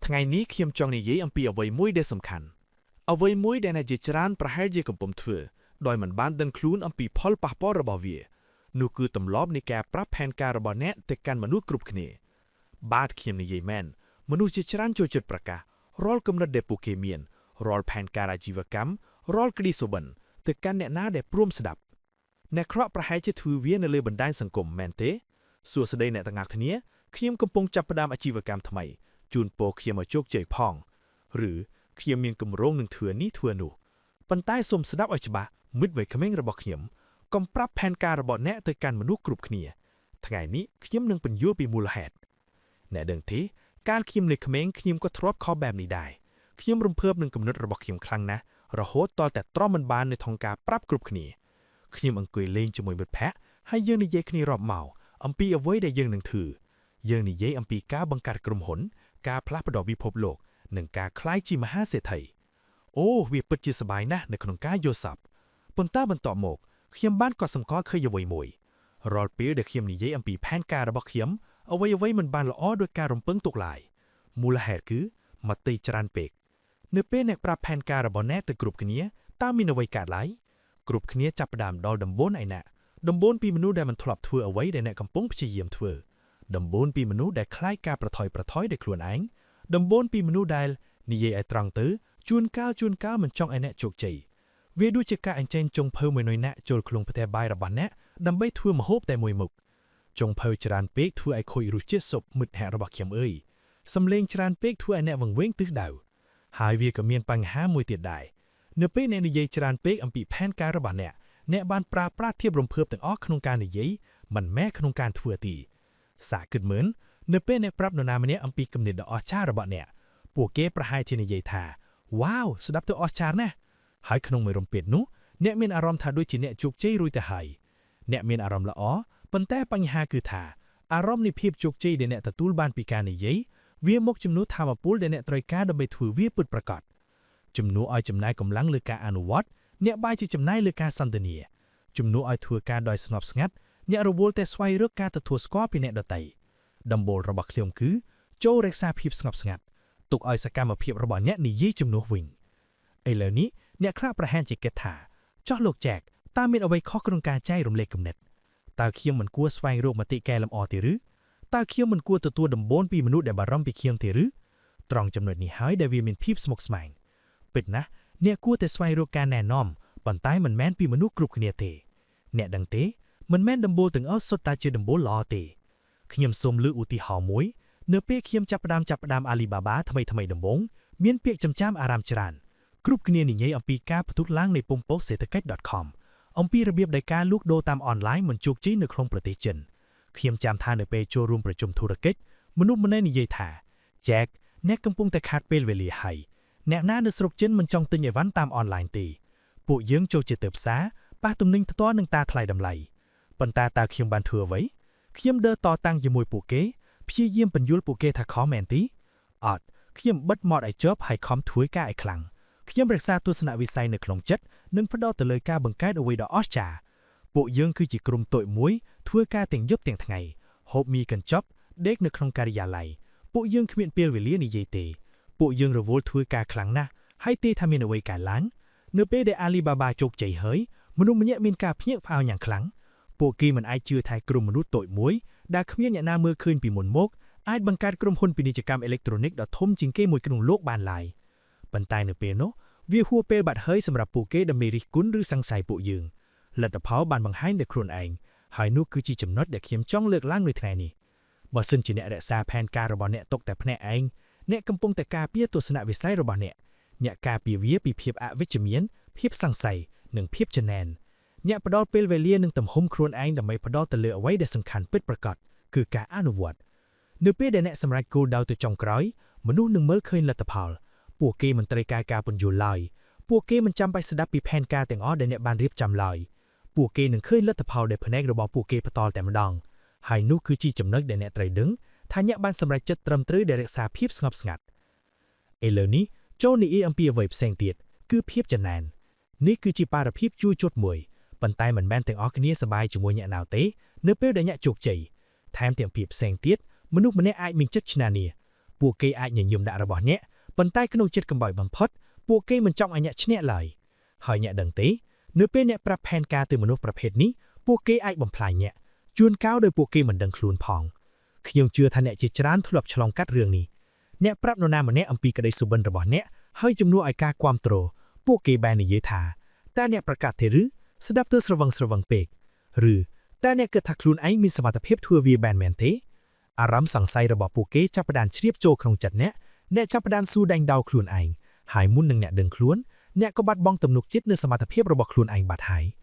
ថ្ងៃនេះខ្ញុំចង់និយាយអំពីអ្វីមួយដែលសំខាន់អ្វីមួយដែលអ្នកជាច្រើនប្រហែលជាកំពុងធ្វើដោយមិនបានដឹងខ្លួនអំពីផលប៉ះពាល់របស់វានោះគឺទម្លាប់នៃការប្រាប់ផែនការរបស់អ្នកទៅកាន់មនុស្សគ្រប់គ្នាបាទខ្ញុំនិយាយមែនមនុស្សជាច្រើនចូលចិត្តប្រកាសរាល់គំនិតដែលពួកគេមានរាល់ផែនការអាជីវកម្មរាល់ក្តីសុបិនទៅកាន់អ្នកណាដែលព្រមស្ដាប់អ្នកក្រក់ប្រហែលជាធ្វើវានៅលើបណ្ដាញសង្គមមែនទេសួស្តីអ្នកទាំងអស់គ្នាខ្ញុំកំពុងចាប់ផ្ដើមអាជីវកម្មថ្មីជូនពរខ្ញុំឲ្យជោគជ័យផងឬខ្ញុំមានគម្រោងនឹងធ្វើនេះធ្វើនោះប៉ុន្តែសូមស្ដាប់ឲ្យច្បាស់មិត្តវ័យក្មេងរបស់ខ្ញុំកុំប្រាប់ផែនការរបស់អ្នកទៅកាន់មនុស្សគ្រប់គ្នាថ្ងៃនេះខ្ញុំនឹងពន្យល់ពីមូលហេតុអ្នកដឹងទេកាលខ្ញុំនៅក្មេងខ្ញុំក៏ធ្លាប់ខកបែបនេះដែរខ្ញុំរំភើបនឹងគំនិតរបស់ខ្ញុំខ្លាំងណាស់រហូតដល់តែទ្រាំមិនបាននៅក្នុងការប្រាប់គ្រប់គ្នាខ្ញុំអង្គុយលេងជាមួយមិត្តភ័ក្តិហើយយើងនិយាយគ្នារាប់ម៉ោងអំពីអ្វីដែលយើងនឹងធ្វើយើងនិយាយអំពីការបង្កើតក្រុមហ៊ុនការផ្លាស់ប្ដូរពិភពលោកនិងការក្លាយជាមហាសេដ្ឋីអូវាពិតជាសប្បាយណាស់នៅក្នុងការយល់សប្តិប៉ុន្តែបន្ទាប់មកខ្ញុំបានកត់សម្គាល់ឃើញអ្វីមួយរាល់ពេលដែលខ្ញុំនិយាយអំពីផែនការរបស់ខ្ញុំអ្វីមិនបានល្អដោយការរំពឹងទុកឡើយមូលហេតុគឺមតិច្រើនពេកនៅពេលអ្នកប្រាប់ផែនការរបស់អ្នកទៅគ្រប់គ្នាតើមានអ្វីកើតឡើយគ្រប់គ្នាចាប់ផ្ដើមដល់ដំបូន្មានឯណាដំបូន្មានពីមនុស្សដែលមិនធ្លាប់ធ្វើអ្វីដែលអ្នកកំពុងព្យាយាមធ្វើដំបូន្មានពីមនុស្សដែលខ្លាចការប្រថុយប្រថុយដោយខ្លួនឯងដំបូន្មានពីមនុស្សដែលនិយាយឲ្យត្រង់ទៅជួនកាលមិនចង់ឲ្យអ្នកជោគជ័យវាដូចជាការអញ្ជើញចុងភៅមួយនុយអ្នកចូលក្នុងផ្ទះបាយរបស់អ្នកដើម្បីធ្វើម្ហូបតែមួយមុខចុងភៅច្រើនពេកធ្វើឲ្យខូចរសជាតិស៊ុបមិត្តហេតុរបស់ខ្ញុំអើយសំឡេងច្រើនពេកធ្វើឲ្យអ្នកវង្វេងទិសដៅហើយវាក៏មានបញ្ហាមួយទៀតដែរនៅពេលអ្នកនិយាយច្រើនពេកអំពីផែនការរបស់អ្នកបានប្រើប្រាស់ធៀបរំភើបទាំងអស់ក្នុងការនិយាយមិនមែនក្នុងការធ្វើទីសាកគិតមើលនៅពេលអ្នកប្រាប់នរណាម្នាក់អំពីគំនិតដ៏អស្ចារ្យរបស់អ្នកពួកគេប្រហែលជានិយាយថាវ៉ាវស្ដាប់ទៅអស្ចារ្យណាស់ហើយក្នុងមួយរំពេចនោះអ្នកមានអារម្មណ៍ថាដូចជាអ្នកជោគជ័យរួចទៅហើយអ្នកមានអារម្មណ៍ល្អប៉ុន្តែបញ្ហាគឺថាអារម្មណ៍នៃភាពជោគជ័យដែលអ្នកទទួលបានពីការនិយាយវាមកជំនួសថាមពលដែលអ្នកត្រូវការដើម្បីធ្វើវាពិតប្រាកដជំនួសឲ្យចំណាយកម្លាំងលើការអនុវត្តអ្នកបែរជាចំណាយលើការសន្ទនាជំនួសឲ្យធ្វើការដោយស្ងប់ស្ងាត់អ្នករវល់តែស្វែងរកការទទួលស្គាល់ពីអ្នកដទៃដំបូលរបស់ខ្ញុំគឺចូលរក្សាភាពស្ងប់ស្ងាត់ទុកឲ្យសកម្មភាពរបស់អ្នកនិយាយជំនួសវិញឥឡូវនេះអ្នកខ្លះប្រហែលជាគិតថាចោះលោកចែកតើមានអ្វីខុសក្នុងការចែករំលែកគំនិតតើខ្ញុំមិនគួរស្វែងរកមតិកែលម្អទេឬតើខ្ញុំមិនគួរទទួលដំបូន្មានពីមនុស្សដែលបារម្ភពីខ្ញុំទេឬត្រង់ចំណុចនេះហើយដែលវាមានភាពស្មុគស្មាញពិតណាស់អ្នកគួរតែស្វែងរកការណែនាំប៉ុន្តែមិនមែនពីមនុស្សគ្រប់គ្នាទេអ្នកដឹងទេមិនមែនដំបូលទាំងអស់សុទ្ធតែជាដំបូលល្អទេខ្ញុំសូមលើកឧទាហរណ៍មួយនៅពេលខ្ញុំចាប់ផ្ដើម Alibaba ថ្មីដំបូងមានពាក្យចំចាមអារ៉ាមច្រើនគ្រប់គ្នានិយាយអំពីការផ្ទុះឡើងនៃពុម្ពសេដ្ឋកិច្ច .com អំពីរបៀបដែលការលក់ដូរតាមអនឡាញមិនជោគជ័យនៅក្នុងប្រទេសចិនខ្ញុំចាំថានៅពេលចូលរួមប្រជុំធុរកិច្ចមនុស្សម្នាក់និយាយថា Jack អ្នកកំពុងតែខាតពេលវេលាហើយអ្នកណានៅស្រុកចិនមិនចង់ទិញអីវ៉ាន់តាមអនឡាញទេពួកយើងចូលជាទៅផ្សារប៉ះទំនិញផ្ទាល់នឹងតាថ្លៃតម្លៃប៉ុន្តែតើខ្ញុំបានធ្វើអ្វីខ្ញុំដើរតតាំងជាមួយពួកគេព្យាយាមបញ្យល់ពួកគេថាខំមែនទេអត់ខ្ញុំបិទមាត់ឲ្យជាប់ហើយខំធ្វើការឲ្យខ្លាំងខ្ញុំរក្សាទស្សនវិស័យនៅក្នុងចិត្តនិងផ្ដោតទៅលើការបង្កើតអ្វីដ៏អស្ចារ្យពួកយើងគឺជាក្រុមតូចមួយធ្វើការទាំងយប់ទាំងថ្ងៃហូបមីកញ្ចប់ដេកនៅក្នុងការិយាល័យពួកយើងគ្មានពេលវេលានិយាយទេពួកយើងរវល់ធ្វើការខ្លាំងណាស់ហើយទេថាមានអ្វីកើតឡើងនៅពេលដែល Alibaba ជោគជ័យហើយមនុស្សម្នាក់មានការភ្ញាក់ផ្អើលយ៉ាងខ្លាំងពួកគេមិនអាចជឿថាក្រុមមនុស្សតូចមួយដែលគ្មានអ្នកណាមើលឃើញពីមុនមកអាចបង្កើតក្រុមហ៊ុនពាណិជ្ជកម្មអេឡិចត្រូនិកដ៏ធំជាងគេមួយក្នុងโลกបានឡើយប៉ុន្តែនៅពេលនោះវាហួសពេលបាត់ហើយសម្រាប់ពួកគេដើម្បីរិះគន់ឬសង្ស័យពួកយើងលទ្ធផលបានបង្ហាញដោយខ្លួនឯងហើយនោះគឺជាចំណុចដែលខ្ញុំចង់លើកឡើងនៅថ្ងៃនេះបើសិនជាអ្នករក្សាផែនការរបស់អ្នកទុកតែភ្នាក់ឯងអ្នកកំពុងតែការពារទស្សនវិស័យរបស់អ្នកការពារវាពីភាពអវិជ្ជមានភាពសង្ស័យនិងភាពចំណែនអ្នកផ្ដល់ពេលវេលានិងទំហំខ្លួនឯងដើម្បីផ្ដល់ទៅលើអ្វីដែលសំខាន់ពិតប្រាកដគឺការអនុវត្តនៅពេលដែលអ្នកសម្រេចគោលដៅទៅចុងក្រោយមនុស្សនឹងមើលឃើញលទ្ធផលពួកគេមិនត្រូវការការពន្យល់ឡើយពួកគេមិនចាំបាច់ស្ដាប់ពីផែនការទាំងអស់ដែលអ្នកបានរៀបចំឡើយពួកគេនឹងឃើញលទ្ធផលដែលភ្នែករបស់ពួកគេផ្ទាល់តែម្ដងហើយនោះគឺជាចំណុចដែលអ្នកត្រូវដឹងថាអ្នកបានសម្រេចចិត្តត្រឹមត្រូវដែលរក្សាភាពស្ងប់ស្ងាត់ឥឡូវនេះចូលនិយាយអំពីអ្វីផ្សេងទៀតគឺភាពចំណែននេះគឺជាបារភាពជួចជុតមួយប៉ុន្តែមិនមែនទាំងអស់គ្នាសប្បាយជាមួយអ្នកណាទេនៅពេលដែលអ្នកជោគជ័យថែមទាំងភាពផ្សេងទៀតមនុស្សម្នាក់អាចមានចិត្តឆ្នានី ពួកគេអាចញញឹមដាក់របស់អ្នកប៉ុន្តែក្នុងចិត្តកំបោចបំផុតពួកគេមិនចង់ឲ្យអ្នកឈ្នះឡើយហើយអ្នកដឹងទេនៅពេលអ្នកប្រាប់ផែនការទៅមនុស្សប្រភេទនេះពួកគេអាចបំផ្លាញអ្នកជួនកោដោយពួកគេមិនដឹងខ្លួនផងខ្ញុំជឿថាអ្នកជាច្រើនធ្លាប់ឆ្លងកាត់រឿងនេះអ្នកប្រាប់នរណាម្នាក់អំពីក្តីសុបិនរបស់អ្នកហើយជំនួសឲ្យការគាំទ្រពួកគេបាននិយាយថាតើអ្នកប្រកាសទេឬស្ដាប់ទៅស្រវឹងពេកឬតើអ្នកគិតថាខ្លួនឯងមានសមត្ថភាពធ្វើវាបានមែនទេអារម្មណ៍សង្ស័យរបស់ពួកគេចាប់ផ្ដើមជ្រាបចូលក្នុងចិត្តអ្នកចាប់ផ្ដើមស៊ូដេញដោលខ្លួនឯងហើយមុននឹងអ្នកដឹងខ្លួនអ្នកក៏បាត់បង់ទំនុកចិត្តនៅសមត្ថភាពរបស់ខ្លួនឯងបាត់ហើយ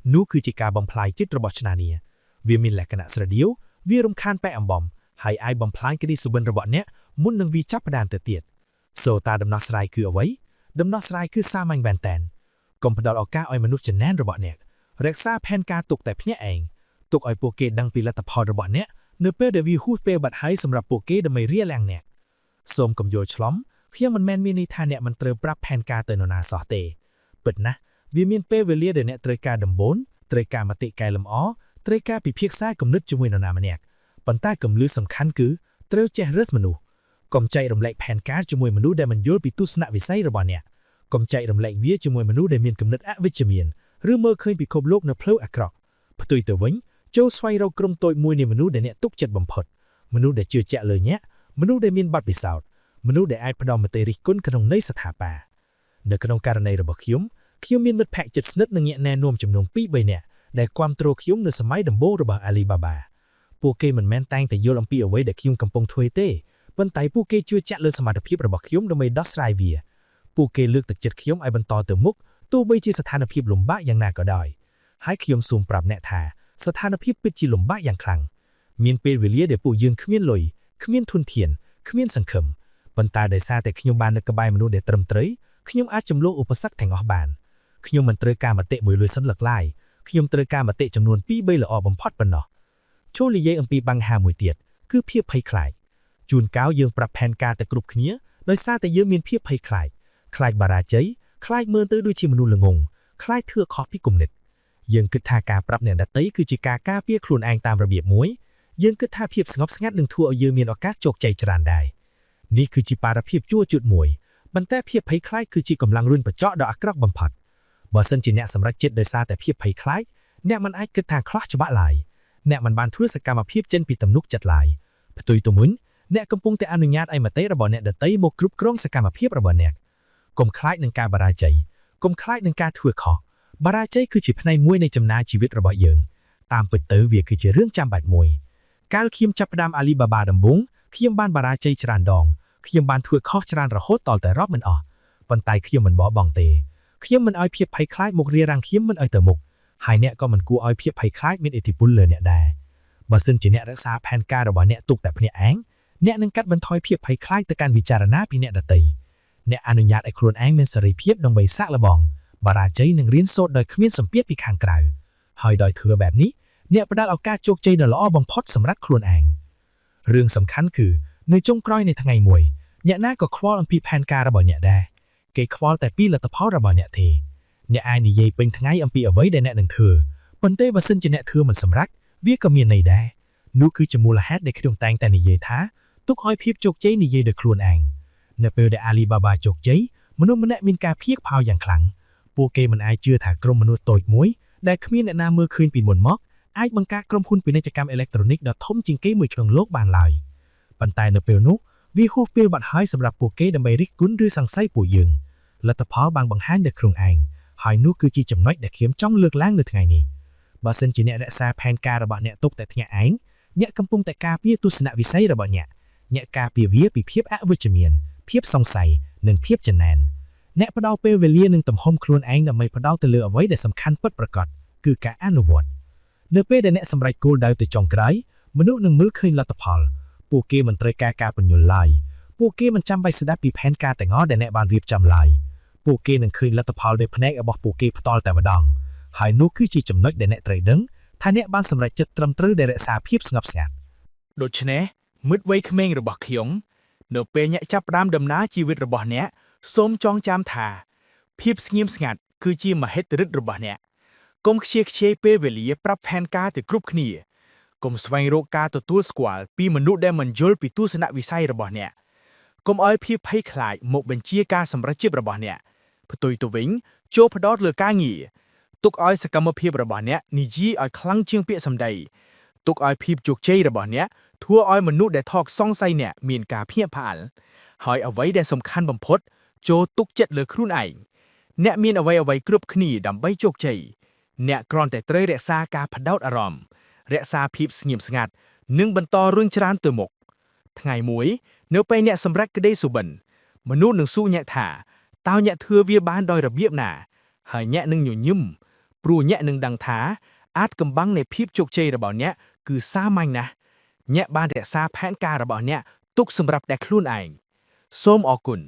នោះគឺជាការបំផ្លាញចិត្តរបស់ឆ្នានីវាមានលក្ខណៈស្រដៀវវារំខានប៉ែអំបំហើយអាចបំផ្លាញក្តីសុបិនរបស់អ្នកមុននឹងវាចាប់ផ្ដើមទៅទៀតសូតាដំណោះស្រាយគឺអ្វីដំណោះស្រាយគឺសាមញ្ញមែនតែនកុំផ្ដល់ឱកាសឲ្យមនុស្សចំណានរបស់អ្នករក្សាផែនការទុកតែភ្នាក់ឯងទុកឲ្យពួកគេដឹងពីលទ្ធផលរបស់អ្នកនៅពេលដែលវាហួសពេលបាត់ហើយសម្រាប់ពួកគេដើម្បីរារាំងអ្នកសូមកុំយល់ច្រឡំខ្ញុំមិនមែនមានន័យថាអ្នកមិនត្រូវប្រាប់ផែនការទៅនរណាសោះទេពិតណាស់វាមានពេលវេលាដែលអ្នកត្រូវការដំបូន្មានត្រូវការមតិកែលម្អត្រូវការពិភាក្សាគំនិតជាមួយនរណាម្នាក់ប៉ុន្តែគន្លឹះសំខាន់គឺត្រូវចេះរើសមនុស្សកុំចែករំលែកផែនការជាមួយមនុស្សដែលមិនយល់ពីទស្សនវិស័យរបស់អ្នកកុំចែករំលែកវាជាមួយមនុស្សដែលមានគំនិតអវិជ្ជមានឬមើលឃើញពិភពលោកនៅផ្លូវអាក្រក់ផ្ទុយទៅវិញចូលស្វែងរកក្រុមតូចមួយនៃមនុស្សដែលអ្នកទុកចិត្តបំផុតមនុស្សដែលជឿជាក់លើអ្នកមនុស្សដែលមានបទពិសោធន៍មនុស្សដែលអាចផ្ដល់មតិរិះគន់ក្នុងន័យស្ថាបនានៅក្នុងករណីរបស់ខ្ញុំមានមិត្តភក្តិជិតស្និទ្ធនិងអ្នកណែនាំចំនួន 2-3 នាក់ដែលគាំទ្រខ្ញុំនៅសម័យដំបូងរបស់ Alibaba ពួកគេមិនមែនតែងតែយល់អំពីអ្វីដែលខ្ញុំកំពុងធ្វើទេប៉ុន្តែពួកគេជឿជាក់លើសមត្ថភាពរបស់ខ្ញុំដើម្បីដោះស្រាយវាពួកគេលើកទឹកចិត្តខ្ញុំឲ្យបន្តទៅមុខទោះបីជាស្ថានភាពលំបាកយ៉ាងណាក៏ដោយហើយខ្ញុំសូមប្រាប់អ្នកថាស្ថានភាពពិតជាលំបាកយ៉ាងខ្លាំងមានពេលវេលាដែលពួកយើងគ្មានលុយគ្មានធនធានគ្មានសង្ឃឹមប៉ុន្តែដោយសារតែខ្ញុំបាននៅក្បែរមនុស្សដែលត្រឹមត្រូវខ្ញុំអាចចំលោះឧបសគ្គទាំងអស់បានខ្ញុំមិនត្រូវការមតិមួយលុយសិនលឹកឡាយខ្ញុំត្រូវការមតិចំនួន 2-3 ល្អបំផុតប៉ុណ្ណោះចូលនិយាយអំពីបញ្ហាមួយទៀតគឺភាពភ័យខ្លាចជួនកោយើងប្រាប់ផែនការទៅគ្រប់គ្នាដោយសារតែយើងមានភាពភ័យខ្លាចខ្លាចបរាជ័យខ្លាចមើលទៅដូចជាមនុស្សល្ងងខ្លាចធ្វើខុសពីគំនិតយើងគិតថាការប្រាប់អ្នកដទៃគឺជាការការពារខ្លួនឯងតាមរបៀបមួយយើងគិតថាភាពស្ងប់ស្ងាត់នឹងធ្វើឲ្យយើងមានឱកាសជោគជ័យច្រើនដែរនេះគឺជាបារភាពជួជុតមួយប៉ុន្តែភាពភ័យខ្លាចគឺជាកម្លាំងរុញបញ្ចក់ដ៏អាក្រក់បំផុតបើសិនជាអ្នកសម្រេចចិត្តដោយសារតែភាពភ័យខ្លាចអ្នកមិនអាចគិតថាខ្លះច្បាស់ឡើយអ្នកមិនបានធ្វើសកម្មភាពចេញពីទំនុកចិត្តឡើយផ្ទុយទៅវិញអ្នកកំពុងតែអនុញ្ញាតឲ្យមតិរបស់អ្នកដទៃមកគ្រប់គ្រងសកម្មភាពរបស់អ្នកកុំខ្លាចនឹងការបរាជ័យកុំខ្លាចនឹងការធ្វើខុសបរាជ័យគឺជាផ្នែកមួយនៃចំណាយជីវិតរបស់យើងតាមពិតទៅវាគឺជារឿងចាំបាច់មួយកាលខ្ញុំចាប់ផ្ដើម Alibaba ដំបូងខ្ញុំបានបរាជ័យច្រើនដងខ្ញុំបានធ្វើខុសច្រើនរហូតដល់តែរាប់មិនអស់ប៉ុន្តែខ្ញុំមិនបោះបង់ទេខ្ញុំមិនឲ្យភាពភ័យខ្លាចមករារាំងខ្ញុំមិនឲ្យទៅមុខហើយអ្នកក៏មិនគួរឲ្យភាពភ័យខ្លាចមានឥទ្ធិពលលើអ្នកដែរបើសិនជាអ្នករក្សាផែនការរបស់អ្នកទុកតែភ្នាក់ឯងអ្នកនឹងកាត់បន្ថយភាពភ័យខ្លាចទៅកាន់វិចារណាពីអ្នកដទៃអ្នកអនុញ្ញាតឲ្យខ្លួនឯងមានសេរីភាពដើម្បីសាកល្បងបរាជ័យនឹងរៀនសូត្រដោយគ្មានសម្ពាធពីខាងក្រៅហើយដោយធ្វើបែបនេះអ្នកផ្ដល់ឱកាសជោគជ័យដ៏ល្អបំផុតសម្រាប់ខ្លួនឯងរឿងសំខាន់គឺនៅចុងក្រោយនៃថ្ងៃមួយអ្នកណាក៏ខ្វល់អំពីផែនការរបស់អ្នកដែរគេខ្វល់តែពីលទ្ធផលរបស់អ្នកទេអ្នកអាចនិយាយពេញថ្ងៃអំពីអ្វីដែលអ្នកនឹងធ្វើប៉ុន្តែបើសិនជាអ្នកធ្វើមិនសម្រេចវាក៏មានន័យដែរនោះគឺជាមូលហេតុដែលខ្ញុំតែងតែនិយាយថាទុកឲ្យភាពជោគជ័យនិយាយដោយខ្លួនឯងនៅពេលដែល Alibaba ជោគជ័យមនុស្សម្នាក់មានការភៀកផៅយ៉ាងខ្លាំងពួកគេមិនអាចជឿថាក្រុមមនុស្សតូចមួយដែលគ្មានអ្នកណាមើលឃើញពីមុនមកអាចបង្កើតក្រុមហ៊ុនពាណិជ្ជកម្មអេឡិចត្រូនិកដ៏ធំជាងគេមួយក្នុងលោកបានឡើយប៉ុន្តែនៅពេលនោះវាហួសពេលបាត់ហើយសម្រាប់ពួកគេដើម្បីរិះគន់ឬសង្ស័យពួកយើងលទ្ធផលបានបង្ហាញដោយខ្លួនឯងហើយនោះគឺជាចំណុចដែលខ្ញុំចង់លើកឡើងនៅថ្ងៃនេះបើសិនជាអ្នករក្សាផែនការរបស់អ្នកទុកតែភ្នាក់ឯងអ្នកកំពុងតែការពារទស្សនវិស័យរបស់អ្នកការពារវាពីភាពអវិជ្ជមានភាពសង្ស័យនិងភាពចំណែនអ្នកផ្ដល់ពេលវេលានិងទំហំខ្លួនឯងដើម្បីផ្ដោតទៅលើអ្វីដែលសំខាន់ពិតប្រាកដគឺការអនុវត្តនៅពេលដែលអ្នកសម្រេចគោលដៅទៅចុងក្រោយមនុស្សនឹងមើលឃើញលទ្ធផលពួកគេមិនត្រូវការបញ្យល់ឡើយពួកគេមិនចាំបាច់ស្ដាប់ពីផែនការទាំងអស់ដែលអ្នកបានរៀបចំឡើយពួកគេនឹងឃើញលទ្ធផលដោយភ្នែករបស់ពួកគេផ្ទាល់តែម្ដងហើយនោះគឺជាចំណុចដែលអ្នកត្រូវដឹងថាអ្នកបានសម្រេចចិត្តត្រឹមត្រូវដែលរក្សាភាពស្ងប់ស្ងាត់ដូច្នេះមិត្តវ័យក្មេងរបស់ខ្ញុំនៅពេលអ្នកចាប់ផ្ដើមដំណើរជីវិតរបស់អ្នកសូមចងចាំថាភាពស្ងៀមស្ងាត់គឺជាមហិទ្ធិឫទ្ធិរបស់អ្នកកុំខ្ជិលខ្ជាយពេលវេលាប្រាប់ផែនការទៅគ្រប់គ្នាកុំស្វែងរកការទទួលស្គាល់ពីមនុស្សដែលមិនយល់ពីទស្សនវិស័យរបស់អ្នក កុំឲ្យភាពភ័យខ្លាចមកបញ្ជាការសម្រេចចិត្តរបស់អ្នកផ្ទុយទៅវិញចូលផ្ដោតលើការងារទុកឲ្យសកម្មភាពរបស់អ្នកនិយាយឲ្យខ្លាំងជាងពាក្យសម្ដីទុកឲ្យភាពជោគជ័យរបស់អ្នកធ្វើឲ្យមនុស្សដែលថោកសង្ស័យអ្នកមានការភ្ញាក់ផ្អើលហើយអ្វីដែលសំខាន់បំផុតចូលទុកចិត្តលើខ្លួនឯងអ្នកមានអ្វីគ្រប់គ្នាដើម្បីជោគជ័យអ្នកគ្រាន់តែត្រូវរក្សាការផ្ដោតអារម្មណ៍រក្សាភាពស្ងៀមស្ងាត់និងបន្តរឿងច្រើនទៅមុខថ្ងៃមួយនៅពេលអ្នកសម្រេចក្តីសុបិនមនុស្សនឹងសួរអ្នកថាតើអ្នកធ្វើវាបានដោយរបៀបណាហើយអ្នកនឹងញញឹមព្រោះអ្នកនឹងដឹងថាអាចកំបាំងនៃភាពជោគជ័យរបស់អ្នកគឺសាមញ្ញណាស់អ្នកបានរក្សាផែនការរបស់អ្នកទុកសម្រាប់តែខ្លួនឯងសូមអរគុណ